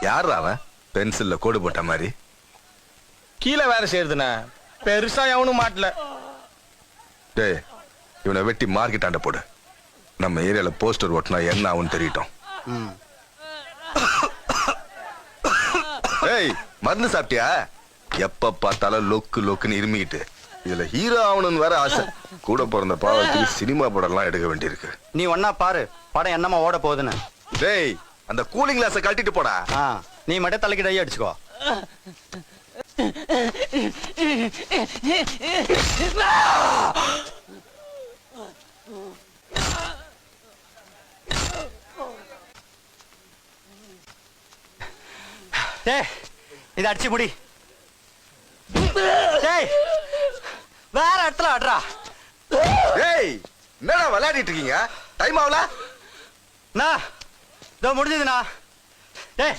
யார் அவன் பென்சில்ல கோடு போட்ட மாதிரி கீழே வேலை செய்யறதுண்ணே பெருசா எவனும் மாட்டல. டேய் இவனை வெட்டி மார்க்கெட் ஆண்ட போடு. நம்ம ஏரியால போஸ்டர் ஓட்டினா என்ன ஆகும்னு தெரியட்டும். ஏய் மருந்து சாப்பிட்டியா? எப்ப பார்த்தாலும் லொக்கு லொக்குன்னு இருமிக்கிட்டு இதுல ஹீரோ ஆகணும்னு வேற ஆசை. கூட பிறந்த பாவத்துக்கு சினிமா படம் எல்லாம் எடுக்க வேண்டியிருக்கு. நீ ஒன்னா பாரு படம் என்னமா ஓட போகுதுன்னு. டேய் அந்த கூலிங் கிளாஸ கட்டிட்டு போடா. நீ மட்டும் தலைக்கு டை அடிச்சுக்கோ. டேய் இத அடிச்சு முடி. டேய் வேற இடத்துல ஆடுறா. டேய் என்னடா விளையாடிட்டு இருக்கீங்க? டைம் ஆகல. நான் இதோ முடிஞ்சதுண்ணா. டேய்